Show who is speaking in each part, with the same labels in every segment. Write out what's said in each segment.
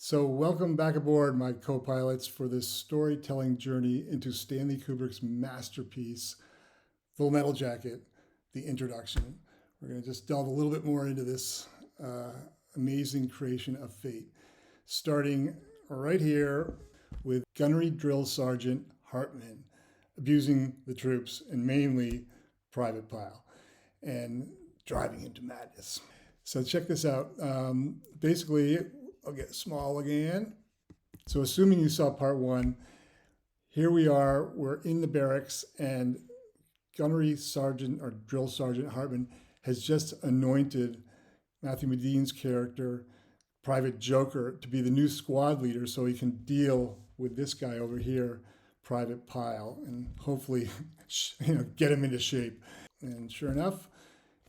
Speaker 1: So, welcome back aboard, my co pilots, for this storytelling journey into Stanley Kubrick's masterpiece, Full Metal Jacket, the introduction. We're going to just delve a little bit more into this amazing creation of fate, starting right here with Gunnery Drill Sergeant Hartman abusing the troops, and mainly Private Pyle, and driving him to madness. So, check this out. Basically, I'll get small again. So assuming you saw part one, here we are, we're in the barracks, and Gunnery Sergeant or Drill Sergeant Hartman has just anointed Matthew Modine's character, Private Joker, to be the new squad leader so he can deal with this guy over here, Private Pyle, and hopefully get him into shape. And sure enough,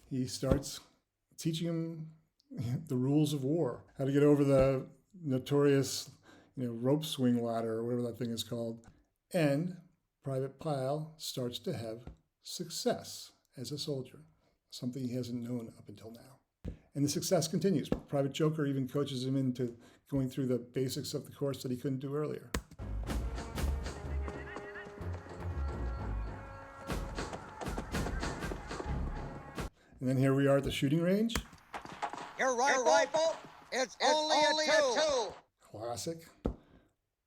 Speaker 1: he starts teaching him the rules of war, how to get over the notorious, rope swing ladder or whatever that thing is called. And Private Pyle starts to have success as a soldier, something he hasn't known up until now. And the success continues. Private Joker even coaches him into going through the basics of the course that he couldn't do earlier. And then here we are at the shooting range.
Speaker 2: Your rifle, it's only a tool.
Speaker 1: Classic.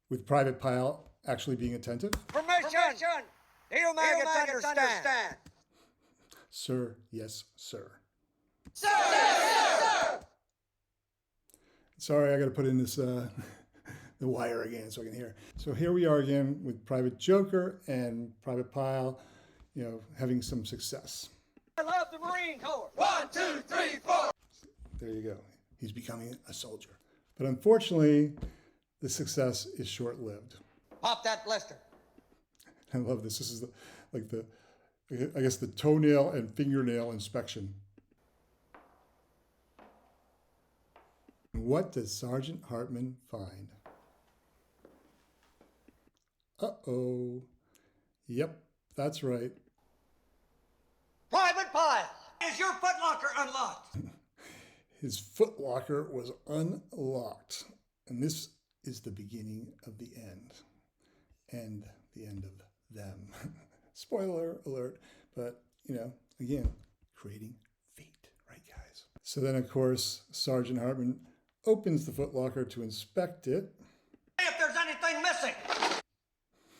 Speaker 1: With Private Pyle actually being attentive.
Speaker 2: Permission. Do you maggots understand?
Speaker 1: Sir, yes, sir.
Speaker 2: Sir! Sir!
Speaker 1: Sorry, I got to put in this the wire again so I can hear. So here we are again with Private Joker and Private Pyle, having some success.
Speaker 2: I love the Marine Corps. 1, 2, 3, 4.
Speaker 1: There you go. He's becoming a soldier. But unfortunately, the success is short-lived.
Speaker 2: Pop that blister.
Speaker 1: I love this. This is the toenail and fingernail inspection. What does Sergeant Hartman find? Uh-oh. Yep, that's right.
Speaker 2: Private Pyle, is your footlocker unlocked?
Speaker 1: His footlocker was unlocked. And this is the beginning of the end. And the end of them. Spoiler alert. But, again, creating fate, right, guys? So then, of course, Sergeant Hartman opens the footlocker to inspect it.
Speaker 2: If there's anything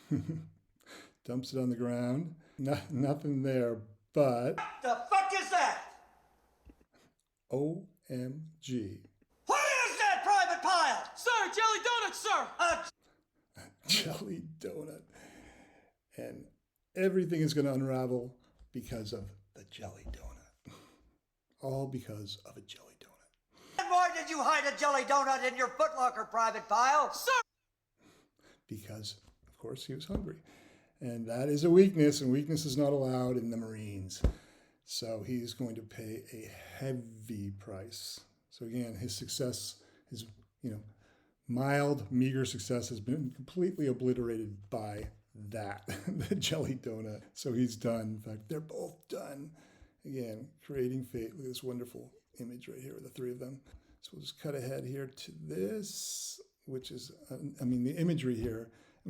Speaker 2: missing.
Speaker 1: Dumps it on the ground. Nothing there, but...
Speaker 2: What the fuck is that?
Speaker 1: OMG.
Speaker 2: What is that, Private Pyle?
Speaker 3: Sir, jelly donut, sir!
Speaker 1: Jelly donut. And everything is going to unravel because of the jelly donut. All because of a jelly donut.
Speaker 2: And why did you hide a jelly donut in your footlocker, Private Pyle?
Speaker 3: Sir!
Speaker 1: Because, of course, he was hungry. And that is a weakness, and weakness is not allowed in the Marines. So he's going to pay a heavy price. So again, his success, his mild, meager success has been completely obliterated by that, the jelly donut. So he's done. In fact, they're both done. Again, creating fate. Look at this wonderful image right here with the three of them. So we'll just cut ahead here to this, which is, the imagery here.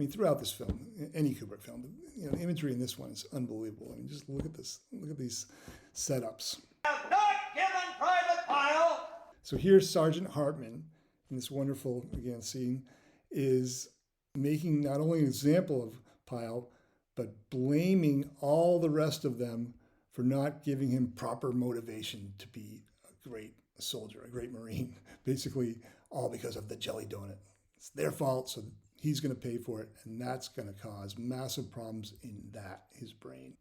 Speaker 1: Throughout this film, any Kubrick film, the imagery in this one is unbelievable. Just look at this. Look at these setups.
Speaker 2: Have not given Private Pyle.
Speaker 1: So here's Sergeant Hartman in this wonderful, again, scene, is making not only an example of Pyle, but blaming all the rest of them for not giving him proper motivation to be a great soldier, a great Marine. Basically, all because of the jelly donut. It's their fault, so he's going to pay for it, and that's going to cause massive problems in his brain.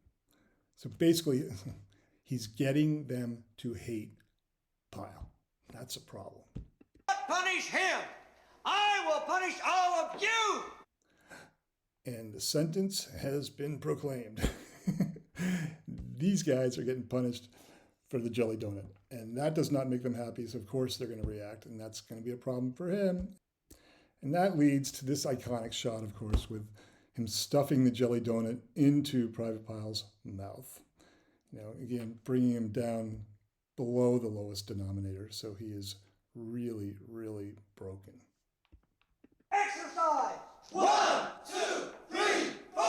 Speaker 1: So basically, he's getting them to hate Pyle. That's a problem.
Speaker 2: Punish him. I will punish all of you.
Speaker 1: And the sentence has been proclaimed. These guys are getting punished for the jelly donut, and that does not make them happy, so of course they're going to react, and that's going to be a problem for him. And that leads to this iconic shot, of course, with him stuffing the jelly donut into Private Pyle's mouth. Again, bringing him down below the lowest denominator. So he is really, really broken.
Speaker 2: side. 1, 2, 3, 4.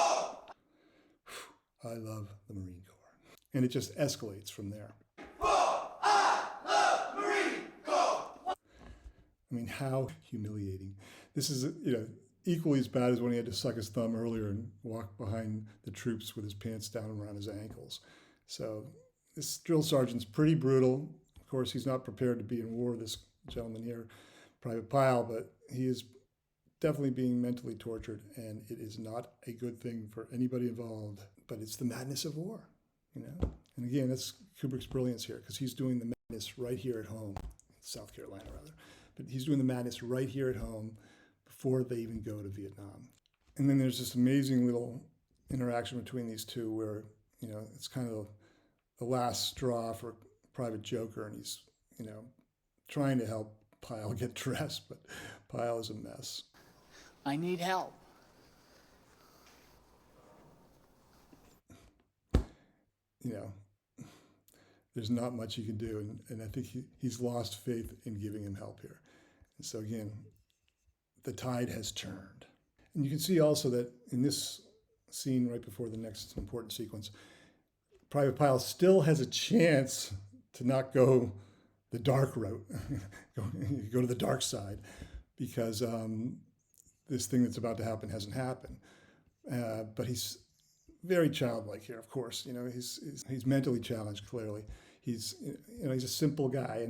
Speaker 1: I love the Marine Corps. And it just escalates from there.
Speaker 2: I love Marine Corps.
Speaker 1: I mean, how humiliating. This is, equally as bad as when he had to suck his thumb earlier and walk behind the troops with his pants down around his ankles. So this drill sergeant's pretty brutal. Of course, he's not prepared to be in war, this gentleman here, Private Pyle, but he is definitely being mentally tortured, and it is not a good thing for anybody involved. But it's the madness of war, And again, that's Kubrick's brilliance here, because he's doing the madness right here at home, South Carolina rather. But he's doing the madness right here at home before they even go to Vietnam. And then there's this amazing little interaction between these two where, it's kind of the last straw for Private Joker, and he's, trying to help Pyle get dressed, but Pyle is a mess.
Speaker 4: I need help.
Speaker 1: There's not much he can do, and I think he's lost faith in giving him help here. And so again, the tide has turned. And you can see also that in this scene right before the next important sequence, Private Pyle still has a chance to not go the dark route, go to the dark side, because this thing that's about to happen hasn't happened. But he's very childlike here, of course. He's mentally challenged, clearly. He's a simple guy,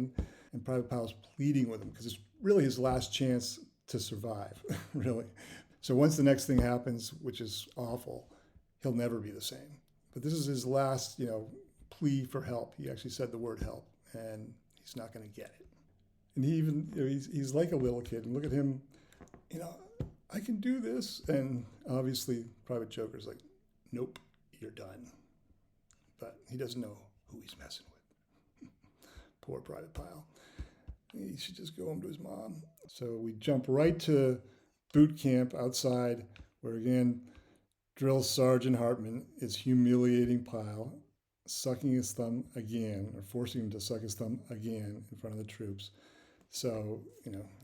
Speaker 1: and Private Pyle's pleading with him because it's really his last chance to survive, really. So once the next thing happens, which is awful, he'll never be the same. But this is his last, plea for help. He actually said the word help, and he's not going to get it. And he even, he's like a little kid. And look at him, I can do this. And obviously, Private Joker's like, nope, you're done. But he doesn't know who he's messing with. Poor Private Pyle. He should just go home to his mom. So we jump right to boot camp outside, where again, Drill Sergeant Hartman is humiliating Pyle, sucking his thumb again, or forcing him to suck his thumb again in front of the troops. So,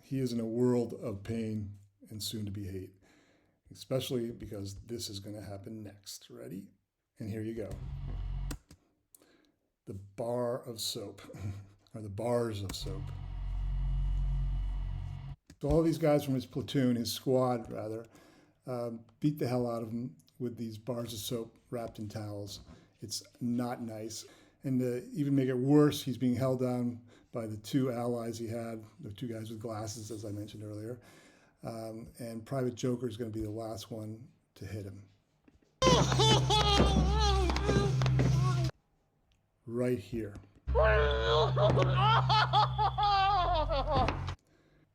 Speaker 1: he is in a world of pain and soon to be hate, especially because this is going to happen next. Ready? And here you go. The bar of soap, or the bars of soap. So all these guys from his platoon, his squad rather, beat the hell out of him with these bars of soap wrapped in towels. It's not nice. And to even make it worse, he's being held down by the two allies he had, the two guys with glasses, as I mentioned earlier. And Private Joker is going to be the last one to hit him. Right here.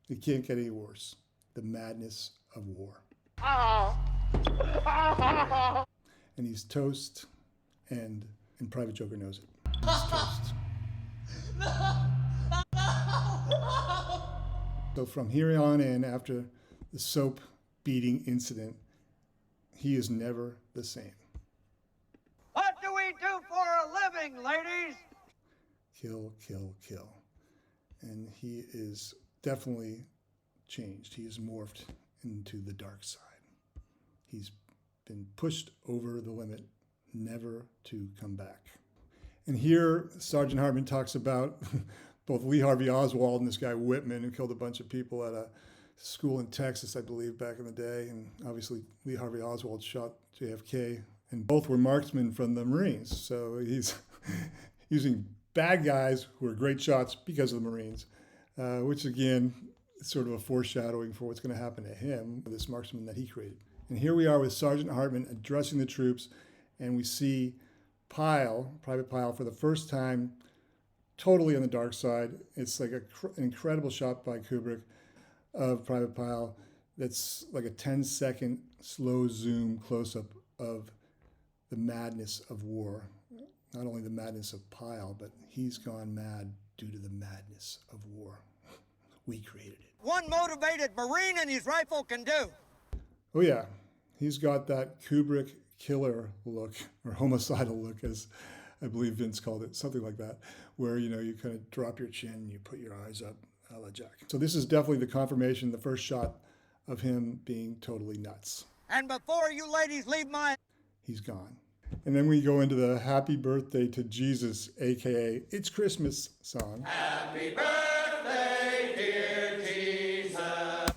Speaker 1: It can't get any worse. The madness of war. And he's toast, and Private Joker knows it. He's toast. So from here on in, after the soap beating incident, he is never the same.
Speaker 2: What do we do for a living, ladies?
Speaker 1: Kill, kill, kill. And he is definitely changed. He is morphed into the dark side. He's been pushed over the limit, never to come back. And here, Sergeant Hartman talks about both Lee Harvey Oswald and this guy Whitman, who killed a bunch of people at a school in Texas, I believe, back in the day. And obviously, Lee Harvey Oswald shot JFK, and both were marksmen from the Marines. So he's using bad guys who are great shots because of the Marines, which again, is sort of a foreshadowing for what's going to happen to him, this marksman that he created. And here we are with Sergeant Hartman addressing the troops, and we see Pyle, Private Pyle, for the first time, totally on the dark side. It's like an incredible shot by Kubrick of Private Pyle that's like a 10-second slow zoom close-up of the madness of war. Not only the madness of Pyle, but he's gone mad due to the madness of war. We created it.
Speaker 2: One motivated Marine and his rifle can do.
Speaker 1: Oh yeah, he's got that Kubrick killer look, or homicidal look, as I believe Vince called it, something like that, where you kind of drop your chin and you put your eyes up, a la Jack. So this is definitely the confirmation, the first shot of him being totally nuts.
Speaker 2: And before you ladies leave my...
Speaker 1: He's gone. And then we go into the Happy Birthday to Jesus, aka It's Christmas song.
Speaker 2: Happy birthday, dear Jesus.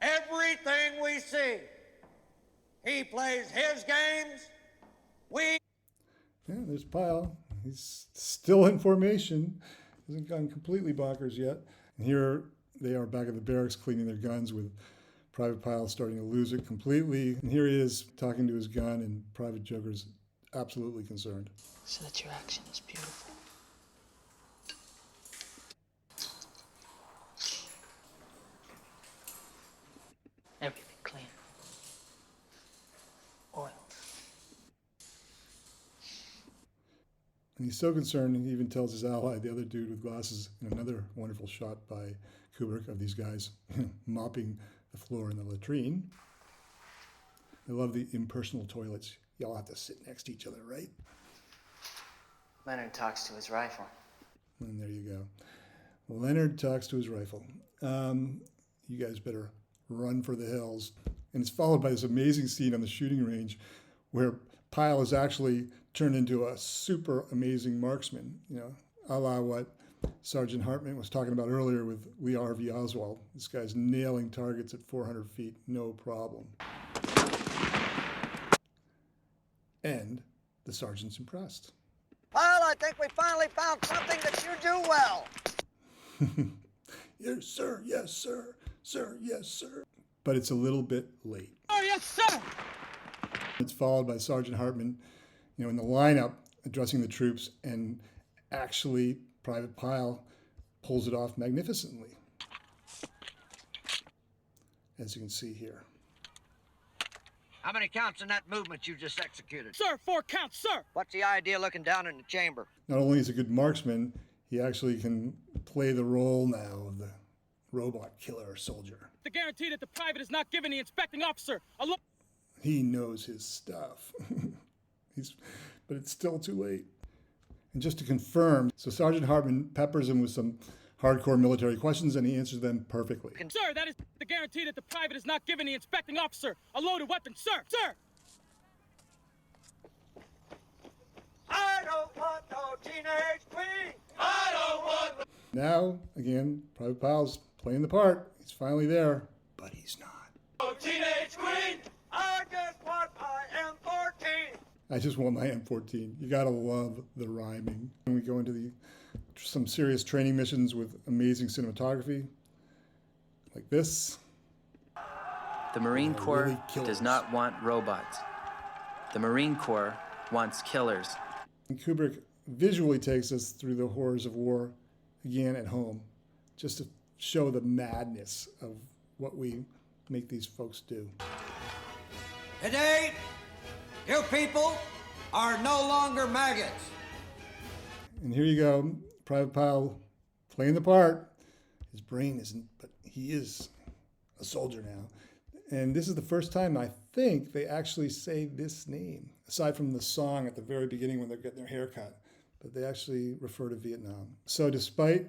Speaker 2: Everything we see, he plays his games, we...
Speaker 1: Yeah, there's Pyle. He's still in formation. Hasn't gone completely bonkers yet. And here they are back at the barracks cleaning their guns with Private Pyle starting to lose it completely. And here he is talking to his gun, and Private Joker's absolutely concerned.
Speaker 4: Such your action is beautiful. Everything clean. Oil.
Speaker 1: And he's so concerned, he even tells his ally, the other dude with glasses, in another wonderful shot by Kubrick of these guys mopping the floor in the latrine. I love the impersonal toilets. Y'all have to sit next to each other, right?
Speaker 4: Leonard talks to his rifle.
Speaker 1: And there you go. Leonard talks to his rifle. You guys better run for the hills. And it's followed by this amazing scene on the shooting range where Pyle is actually turned into a super amazing marksman, you know, a la what Sergeant Hartman was talking about earlier with Lee Harvey Oswald. This guy's nailing targets at 400 feet, no problem. And the sergeant's impressed.
Speaker 2: Well, I think we finally found something that you do well.
Speaker 1: Yes, sir. Yes, sir. Sir, yes, sir. But it's a little bit late.
Speaker 3: Oh, yes, sir.
Speaker 1: It's followed by Sergeant Hartman, you know, in the lineup addressing the troops, and actually Private Pyle pulls it off magnificently, as you can see here.
Speaker 2: How many counts in that movement you just executed?
Speaker 3: Sir, 4 counts, sir.
Speaker 2: What's the idea looking down in the chamber?
Speaker 1: Not only is he a good marksman, he actually can play the role now of the robot killer soldier.
Speaker 3: The guarantee that the private is not giving the inspecting officer a look.
Speaker 1: He knows his stuff. But it's still too late. And just to confirm, so Sergeant Hartman peppers him with some hardcore military questions, and he answers them perfectly.
Speaker 3: Sir, that is the guarantee that the private is not giving the inspecting officer a loaded weapon, sir. Sir.
Speaker 2: I don't want no teenage queen. I don't want...
Speaker 1: Now, again, Private Pyle's playing the part. He's finally there, but he's not.
Speaker 2: No teenage queen. I just want my M14.
Speaker 1: I just want my M14. You gotta love the rhyming. And we go into some serious training missions with amazing cinematography, like this.
Speaker 5: The Marine Corps
Speaker 1: really killers.
Speaker 5: does not want robots. The Marine Corps wants killers.
Speaker 1: And Kubrick visually takes us through the horrors of war, again at home, just to show the madness of what we make these folks do.
Speaker 2: Today, you people are no longer maggots.
Speaker 1: And here you go, Private Pyle playing the part. His brain isn't, but he is a soldier now. And this is the first time I think they actually say this name, aside from the song at the very beginning when they're getting their hair cut. But they actually refer to Vietnam. So despite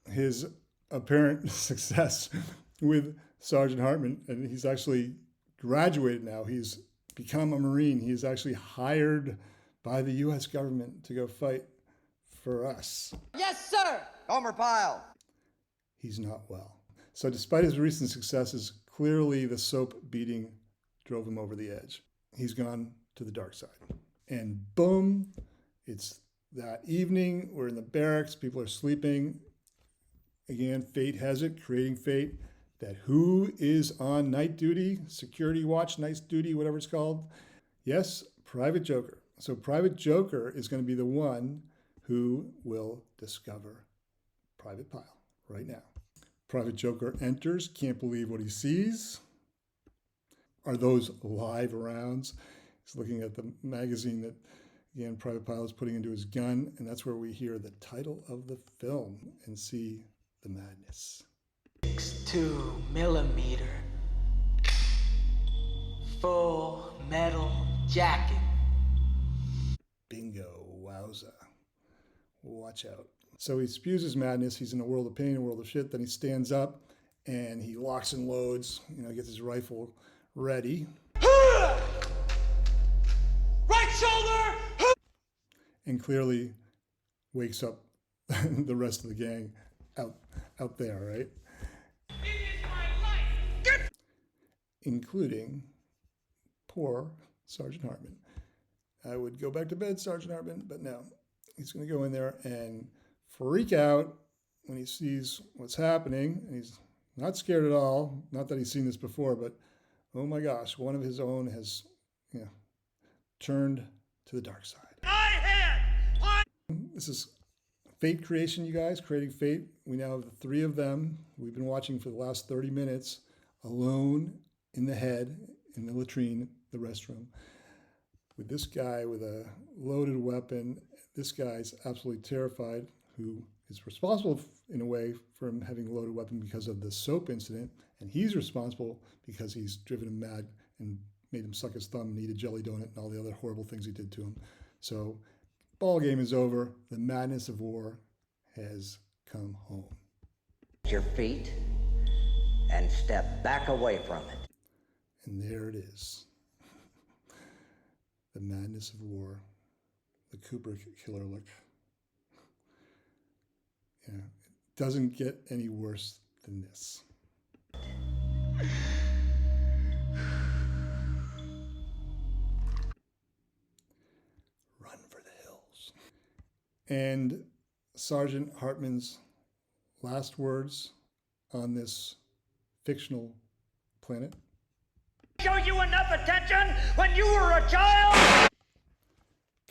Speaker 1: his apparent success with Sergeant Hartman, and he's actually graduated now, he's become a Marine. He is actually hired by the U.S. government to go fight for us.
Speaker 3: Yes, sir.
Speaker 2: Gomer Pyle.
Speaker 1: He's not well. So despite his recent successes, clearly the soap beating drove him over the edge. He's gone to the dark side. And boom, it's that evening. We're in the barracks. People are sleeping. Again, fate has it, creating fate, that who is on night duty, security watch, night duty, whatever it's called? Yes, Private Joker. So Private Joker is going to be the one who will discover Private Pyle right now. Private Joker enters, can't believe what he sees. Are those live rounds? He's looking at the magazine that, again, Private Pyle is putting into his gun, and that's where we hear the title of the film and see the madness.
Speaker 4: 6.2mm full metal jacket.
Speaker 1: Bingo, wowza. Watch out. So he spews his madness. He's in a world of pain, a world of shit. Then he stands up and he locks and loads, gets his rifle ready.
Speaker 2: Right shoulder!
Speaker 1: And clearly wakes up the rest of the gang out there, right?
Speaker 2: It is my life!
Speaker 1: Including poor Sergeant Hartman. I would go back to bed, Sergeant Hartman, but no. He's going to go in there and freak out when he sees what's happening. And he's not scared at all. Not that he's seen this before, but oh my gosh, one of his own has turned to the dark side. This is fate creation, you guys, creating fate. We now have the three of them. We've been watching for the last 30 minutes, alone in the head, in the latrine, the restroom, with this guy with a loaded weapon. This guy's absolutely terrified, who is responsible in a way for him having a loaded weapon because of the soap incident, and he's responsible because he's driven him mad and made him suck his thumb and eat a jelly donut and all the other horrible things he did to him. So ball game is over. The madness of war has come home.
Speaker 6: Your feet and step back away from it.
Speaker 1: And there it is. The madness of war. The Kubrick killer look. Yeah, it doesn't get any worse than this. Run for the hills. And Sergeant Hartman's last words on this fictional planet.
Speaker 2: Show you enough attention when you were a child!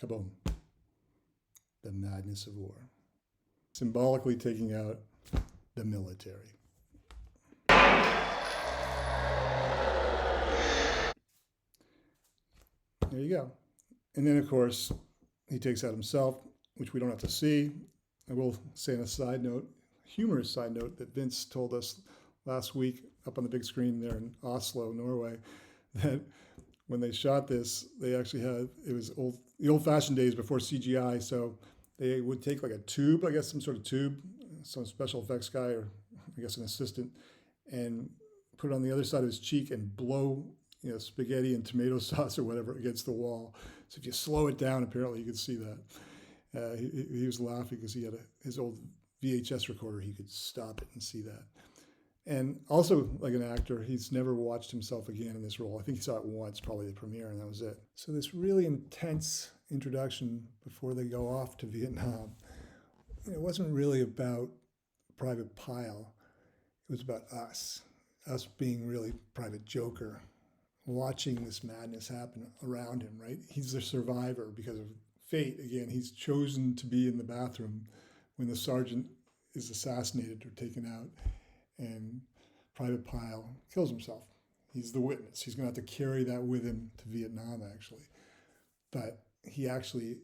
Speaker 1: Kaboom. The madness of war. Symbolically taking out the military. There you go. And then, of course, he takes out himself, which we don't have to see. I will say on a side note, humorous side note, that Vince told us last week up on the big screen there in Oslo, Norway, that when they shot this, they actually had, it was the old-fashioned days before CGI, so they would take like a tube, I guess some sort of tube, some special effects guy or I guess an assistant, and put it on the other side of his cheek and blow spaghetti and tomato sauce or whatever against the wall. So if you slow it down, apparently you could see that. He was laughing because he had his old VHS recorder. He could stop it and see that. And also, like an actor, he's never watched himself again in this role. I think he saw it once, probably the premiere, and that was it. So this really intense introduction before they go off to Vietnam, it wasn't really about Private Pyle. It was about us being really Private Joker, watching this madness happen around him, right? He's the survivor because of fate. Again, he's chosen to be in the bathroom when the sergeant is assassinated or taken out, and Private Pyle kills himself. He's the witness. He's going to have to carry that with him to Vietnam, actually. But he actually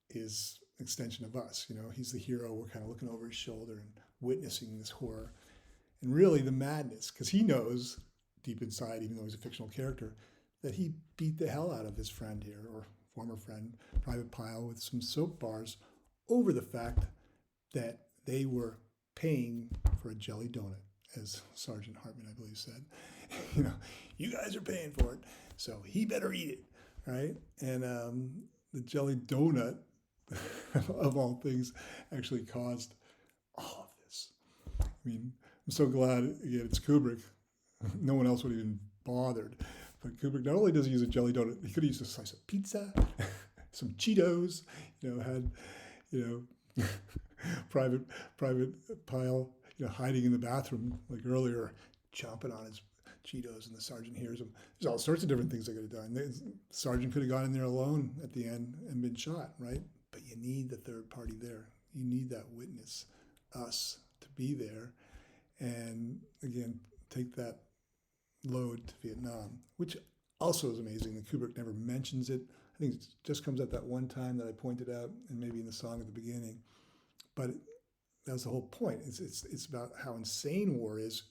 Speaker 1: is an extension of us. He's the hero. We're kind of looking over his shoulder and witnessing this horror. And really the madness, because he knows deep inside, even though he's a fictional character, that he beat the hell out of his friend here, or former friend, Private Pyle, with some soap bars over the fact that they were paying for a jelly donut, as Sergeant Hartman, I believe, said. You guys are paying for it, so he better eat it, right? And the jelly donut, of all things, actually caused all of this. I mean, I'm so glad, again, it's Kubrick. No one else would have even bothered. But Kubrick, not only does he use a jelly donut, he could have used a slice of pizza, some Cheetos, had, Private Pyle, hiding in the bathroom like earlier, chomping on his Cheetos, and the sergeant hears him. There's all sorts of different things they could have done. The sergeant could have gone in there alone at the end and been shot, right? But you need the third party there. You need that witness, us, to be there, and again, take that load to Vietnam, which also is amazing that Kubrick never mentions it. I think it just comes at that one time that I pointed out, and maybe in the song at the beginning. But that was the whole point. It's about how insane war is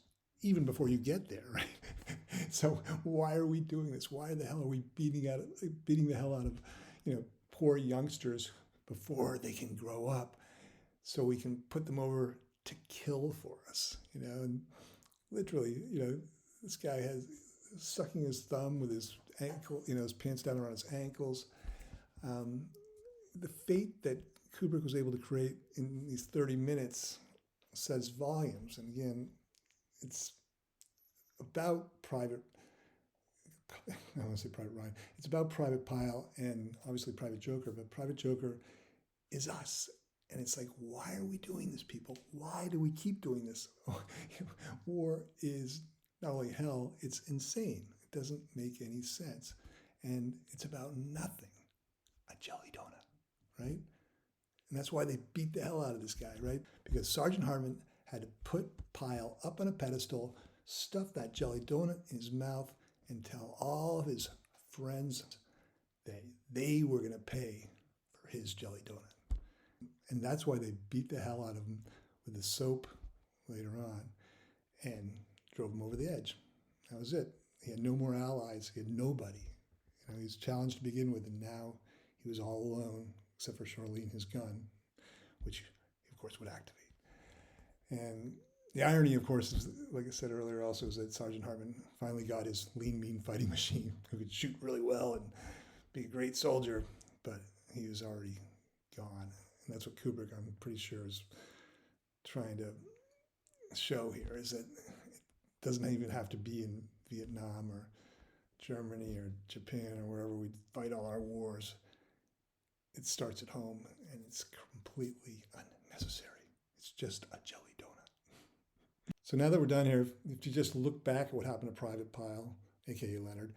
Speaker 1: even before you get there, right? So why are we doing this? Why the hell are we beating the hell out of poor youngsters before they can grow up, so we can put them over to kill for us? And literally, this guy has sucking his thumb with his ankle, his pants down around his ankles. The fate that Kubrick was able to create in these 30 minutes says volumes. And again, it's about Private, I don't want to say Private Ryan, it's about Private Pile and obviously Private Joker, but Private Joker is us. And it's like, why are we doing this, people? Why do we keep doing this? War is not only hell, it's insane. It doesn't make any sense. And it's about nothing. A jelly donut, right? And that's why they beat the hell out of this guy, right? Because Sergeant Hartman had to put Pyle up on a pedestal, stuff that jelly donut in his mouth, and tell all of his friends that they were going to pay for his jelly donut. And that's why they beat the hell out of him with the soap later on and drove him over the edge. That was it. He had no more allies. He had nobody. He was challenged to begin with, and now he was all alone, except for Charlene, his gun, which he, of course, would activate. And the irony, of course, is, like I said earlier also, is that Sergeant Hartman finally got his lean, mean fighting machine who could shoot really well and be a great soldier, but he was already gone. And that's what Kubrick, I'm pretty sure, is trying to show here, is that it doesn't even have to be in Vietnam or Germany or Japan or wherever we fight all our wars. It starts at home, and it's completely unnecessary. It's just a jelly donut. So now that we're done here, if you just look back at what happened to Private Pyle, aka Leonard,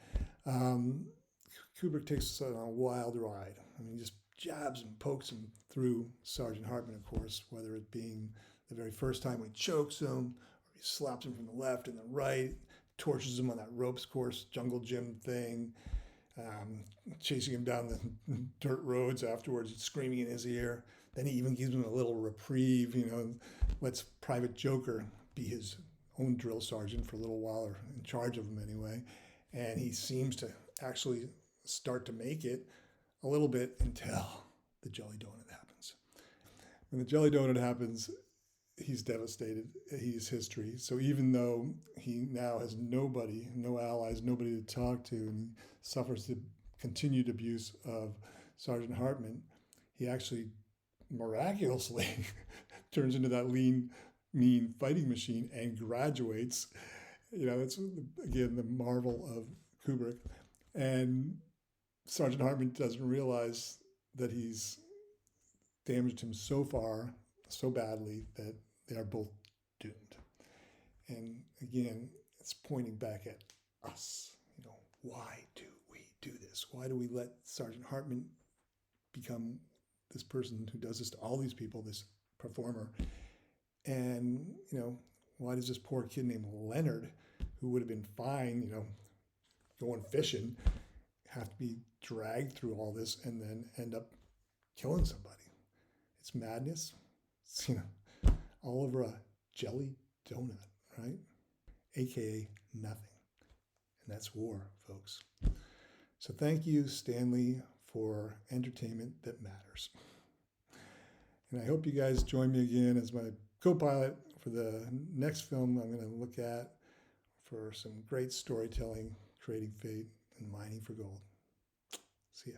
Speaker 1: Kubrick takes us on a wild ride. I mean, he just jabs and pokes him through Sergeant Hartman, of course, whether it being the very first time when he chokes him, or he slaps him from the left and the right, torches him on that ropes course, jungle gym thing, chasing him down the dirt roads afterwards, screaming in his ear. Then he even gives him a little reprieve, lets Private Joker be his own drill sergeant for a little while, or in charge of him anyway. And he seems to actually start to make it a little bit until the jelly donut happens. When the jelly donut happens, he's devastated. He's history. So even though he now has nobody, no allies, nobody to talk to, and he suffers the continued abuse of Sergeant Hartman, he actually miraculously turns into that lean, mean fighting machine and graduates. That's, again, the marvel of Kubrick. And Sergeant Hartman doesn't realize that he's damaged him so far, so badly, that they are both doomed. And again, it's pointing back at us. Why do we do this? Why do we let Sergeant Hartman become this person who does this to all these people, this performer? And, why does this poor kid named Leonard, who would have been fine, going fishing, have to be dragged through all this and then end up killing somebody? It's madness. It's, all over a jelly donut, right? AKA nothing. And that's war, folks. So thank you, Stanley, for entertainment that matters. And I hope you guys join me again as my co-pilot for the next film I'm going to look at for some great storytelling, creating fate, and mining for gold. See ya.